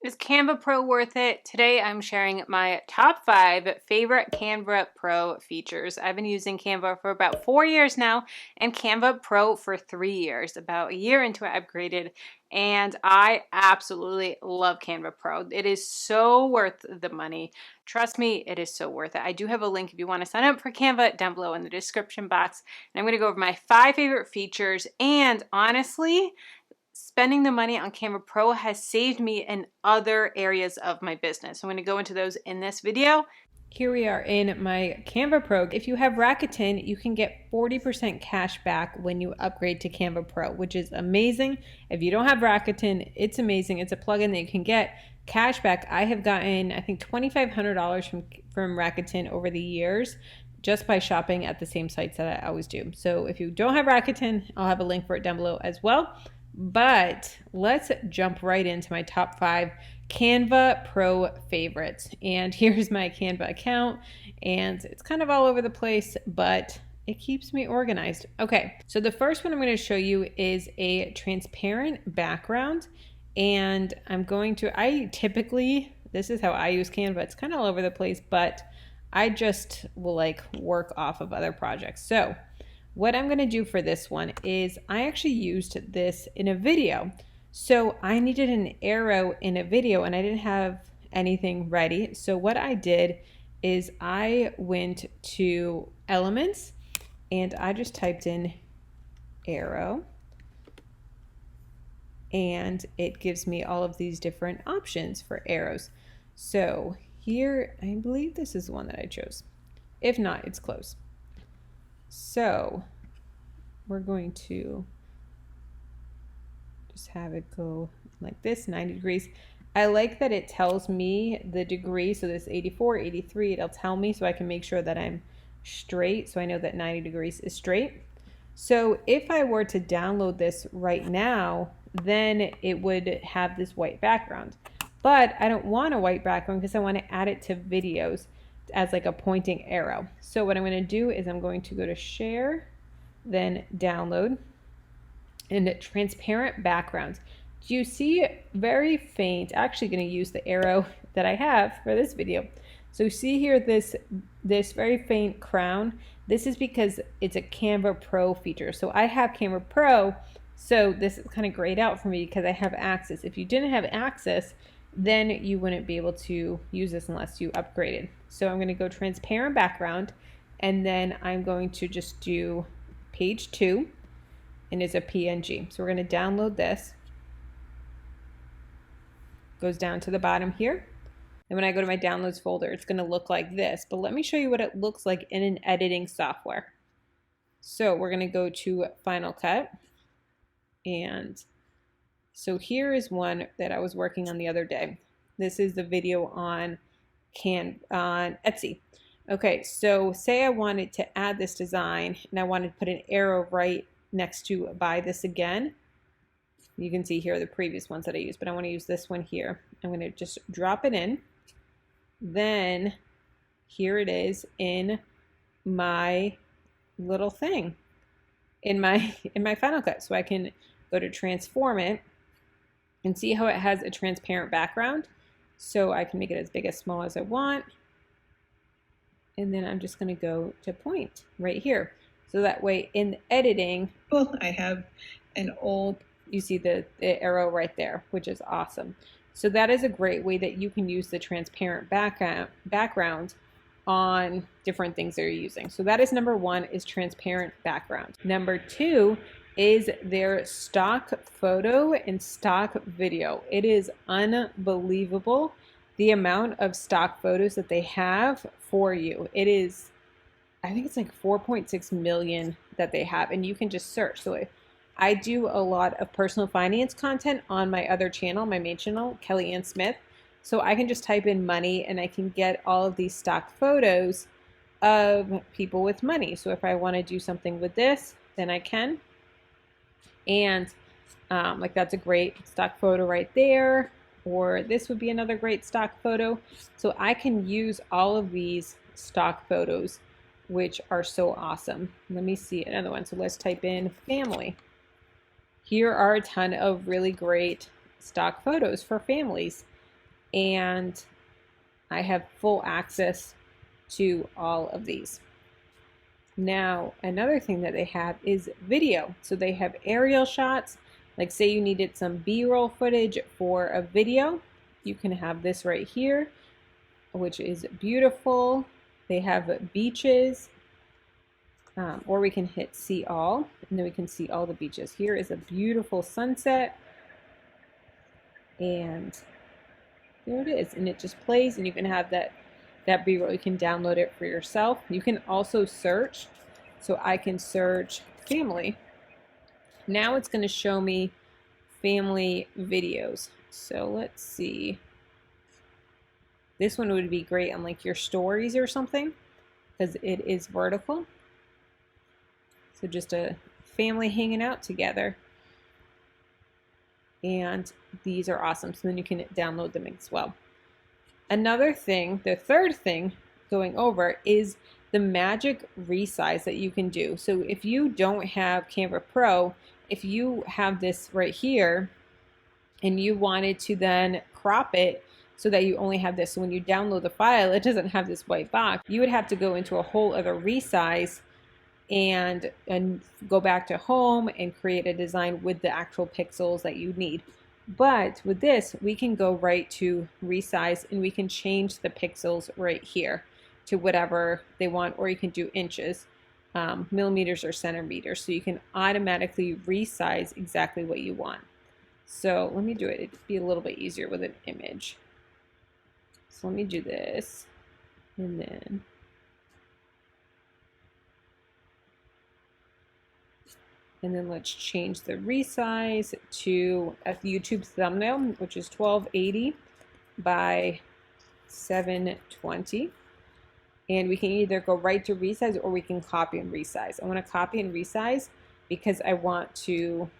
Is Canva Pro worth it? Today I'm sharing my top 5 favorite Canva Pro features. I've been using Canva for about 4 years now and Canva Pro for 3 years. About a year into it, I upgraded and I absolutely love Canva Pro. It is so worth the money. Trust me, it is so worth it. I do have a link if you want to sign up for Canva down below in the description box. And I'm going to go over my 5 favorite features, and honestly, spending the money on Canva Pro has saved me in other areas of my business. I'm going to go into those in this video. Here we are in my Canva Pro. If you have Rakuten, you can get 40% cash back when you upgrade to Canva Pro, which is amazing. If you don't have Rakuten, it's amazing. It's a plugin that you can get cash back. I have gotten, I think, $2,500 from Rakuten over the years just by shopping at the same sites that I always do. So if you don't have Rakuten, I'll have a link for it down below as well. But let's jump right into my top 5 Canva Pro favorites. And here's my Canva account, and it's kind of all over the place, but it keeps me organized. Okay, so the first one I'm going to show you is a transparent background, and I typically, this is how I use Canva. It's kind of all over the place, but I just will work off of other projects. So what I'm going to do for this one is I actually used this in a video. So I needed an arrow in a video and I didn't have anything ready. So what I did is I went to elements and I just typed in arrow, and it gives me all of these different options for arrows. So here, I believe this is the one that I chose. If not, it's close. So we're going to just have it go like this, 90 degrees. I like that it tells me the degree. So this 84, 83, it'll tell me so I can make sure that I'm straight. So I know that 90 degrees is straight. So if I were to download this right now, then it would have this white background. But I don't want a white background because I want to add it to videos as like a pointing arrow. So what I'm going to do is I'm going to go to share, then download, and transparent backgrounds. Do you see very faint? Actually going to use the arrow that I have for this video. So see here this very faint crown. This is because it's a Canva Pro feature. So I have Canva Pro, so this is kind of grayed out for me because I have access. If you didn't have access, then you wouldn't be able to use this unless you upgraded. So I'm going to go transparent background, and then I'm going to just do page 2, and it's a PNG. So we're going to download this. Goes down to the bottom here. And when I go to my downloads folder, it's going to look like this. But let me show you what it looks like in an editing software. So we're going to go to Final Cut, and so here is one that I was working on the other day. This is the video on Etsy. Okay, so say I wanted to add this design and I wanted to put an arrow right next to buy this again. You can see here the previous ones that I used, but I want to use this one here. I'm going to just drop it in. Then here it is in my little thing in my Final Cut. So I can go to transform it and see how it has a transparent background. So I can make it as big as small as I want. And then I'm just going to go to point right here. So that way in editing, well, I have an old, you see the arrow right there, which is awesome. So that is a great way that you can use the transparent background on different things that you're using. So that is number 1, is transparent background. Number 2 is their stock photo and stock video. It is unbelievable the amount of stock photos that they have for you. It is, I think it's like 4.6 million that they have, and you can just search. So I do a lot of personal finance content on my other channel, my main channel, Kelly Ann Smith. So I can just type in money and I can get all of these stock photos of people with money. So if I want to do something with this, then I can. And like that's a great stock photo right there, or this would be another great stock photo. So I can use all of these stock photos, which are so awesome. Let me see another one. So let's type in family. Here are a ton of really great stock photos for families. and I have full access to all of these. Now, another thing that they have is video. So they have aerial shots, like say you needed some B-roll footage for a video, you can have this right here, which is beautiful. They have beaches, or we can hit see all, and then we can see all the beaches. Here is a beautiful sunset, and there it is, and it just plays, and you can have that B-roll. You can download it for yourself. You can also search, so I can search family. Now it's going to show me family videos. So let's see. This one would be great on like your stories or something, because it is vertical. So just a family hanging out together. And these are awesome. So then you can download them as well. Another thing, the third thing going over is the magic resize that you can do. So if you don't have Canva Pro, if you have this right here and you wanted to then crop it so that you only have this, so when you download the file, it doesn't have this white box, you would have to go into a whole other resize and go back to home and create a design with the actual pixels that you need. But with this, we can go right to resize and we can change the pixels right here to whatever they want, or you can do inches, millimeters, or centimeters. So you can automatically resize exactly what you want. So let me do it. It'd be a little bit easier with an image. So let me do this, and then let's change the resize to a YouTube thumbnail, which is 1280 by 720. And we can either go right to resize or we can copy and resize. I want to copy and resize because I want to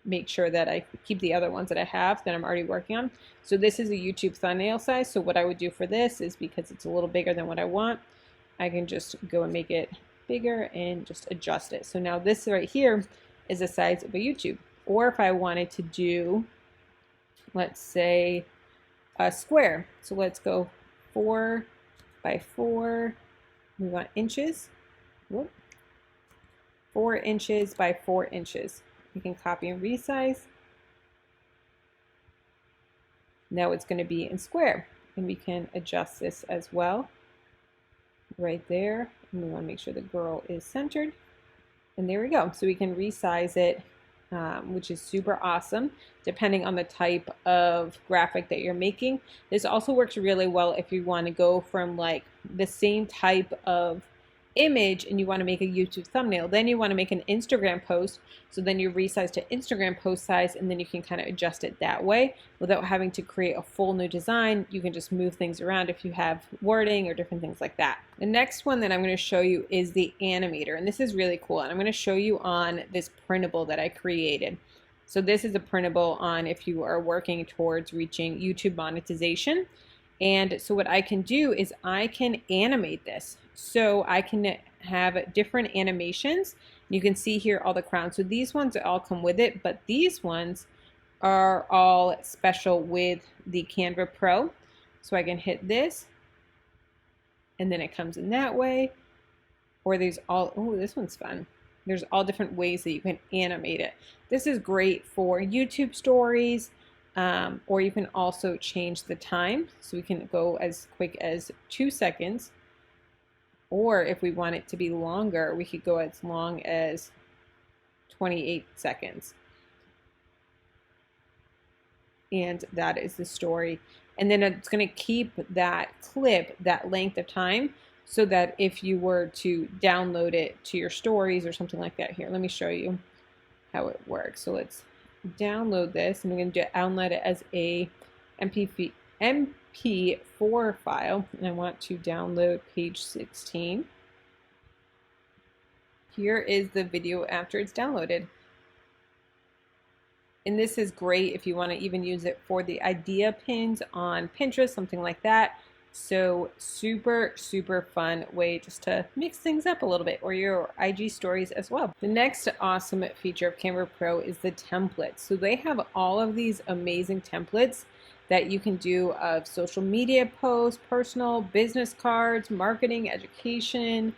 make sure that I keep the other ones that I have that I'm already working on. So this is a YouTube thumbnail size. So what I would do for this is, because it's a little bigger than what I want, I can just go and make it bigger and just adjust it. So now this right here is the size of a YouTube. Or if I wanted to do, let's say, a square. So let's go 4 by 4. We want inches. Whoop. 4 inches by 4 inches. We can copy and resize. Now it's going to be in square, and we can adjust this as well right there. And we want to make sure the girl is centered. And there we go. So we can resize it, which is super awesome, depending on the type of graphic that you're making. This also works really well if you want to go from like the same type of image and you want to make a YouTube thumbnail. Then you want to make an Instagram post. So then you resize to Instagram post size, and then you can kind of adjust it that way without having to create a full new design. You can just move things around if you have wording or different things like that. The next one that I'm going to show you is the Animator, and this is really cool. And I'm going to show you on this printable that I created. So this is a printable on if you are working towards reaching YouTube monetization. And so what I can do is I can animate this. So I can have different animations. You can see here all the crowns. So these ones all come with it, but these ones are all special with the Canva Pro. So I can hit this, and then it comes in that way. Or there's all, oh, this one's fun. There's all different ways that you can animate it. This is great for YouTube stories, or you can also change the time. So we can go as quick as 2 seconds. Or if we want it to be longer, we could go as long as 28 seconds. And that is the story. And then it's going to keep that clip, that length of time, so that if you were to download it to your stories or something like that. Here, let me show you how it works. So let's download this, and we're going to download it as a MP4 file, and I want to download page 16. Here is the video after it's downloaded. And this is great if you want to even use it for the idea pins on Pinterest, something like that. So super, super fun way just to mix things up a little bit, or your IG stories as well. The next awesome feature of Canva Pro is the templates. So they have all of these amazing templates that you can do of social media posts, personal, business cards, marketing, education,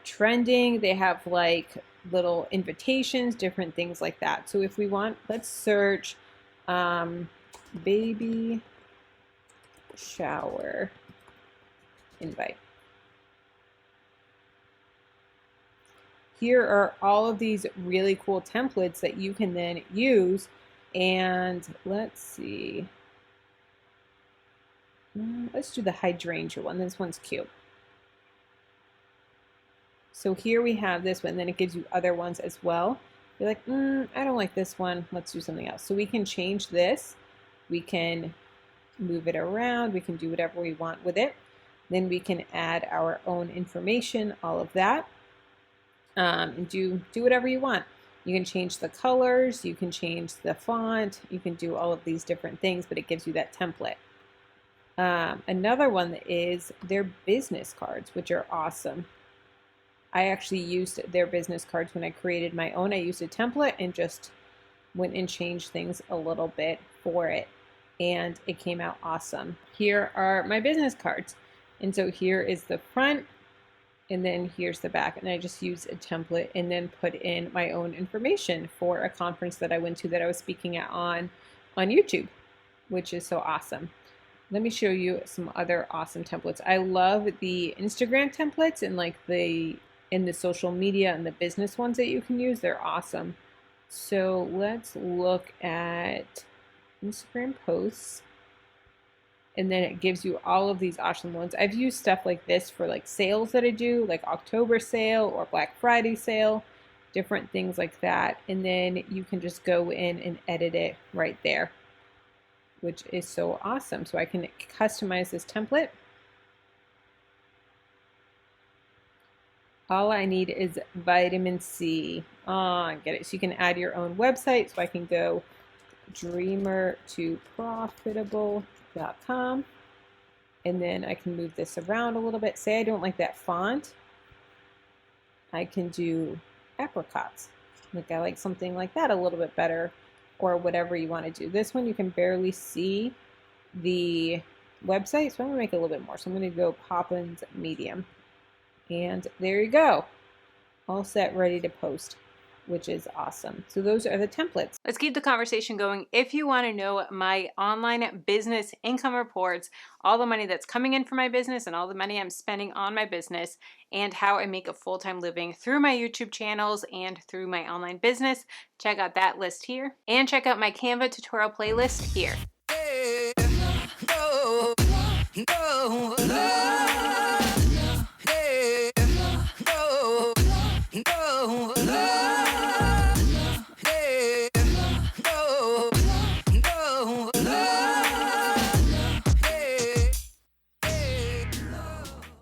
trending. They have like little invitations, different things like that. So if we want, let's search baby shower invite. Here are all of these really cool templates that you can then use. And let's see. Let's do the hydrangea one. This one's cute. So here we have this one, then it gives you other ones as well. You're like, I don't like this one. Let's do something else. So we can change this. We can move it around. We can do whatever we want with it. Then we can add our own information, all of that, and do whatever you want. You can change the colors. You can change the font. You can do all of these different things, but it gives you that template. Another one is their business cards, which are awesome. I actually used their business cards when I created my own. I used a template and just went and changed things a little bit for it, and it came out awesome. Here are my business cards. And so here is the front, and then here's the back. And I just used a template and then put in my own information for a conference that I went to that I was speaking at on YouTube, which is so awesome. Let me show you some other awesome templates. I love the Instagram templates and like the social media and the business ones that you can use. They're awesome. So let's look at Instagram posts. And then it gives you all of these awesome ones. I've used stuff like this for like sales that I do, like October sale or Black Friday sale, different things like that. And then you can just go in and edit it right there, which is so awesome. So I can customize this template. All I need is vitamin C. Get it. So you can add your own website. So I can go dreamer2profitable.com. And then I can move this around a little bit. Say I don't like that font. I can do apricots. Like I like something like that a little bit better, or whatever you want to do. This one you can barely see the website, so I'm going to make it a little bit more. So I'm going to go Poppins Medium. And there you go. All set, ready to post, which is awesome. So those are the templates. Let's keep the conversation going. If you want to know my online business income reports, all the money that's coming in for my business and all the money I'm spending on my business, and how I make a full-time living through my YouTube channels and through my online business, check out that list here. And check out my Canva tutorial playlist here.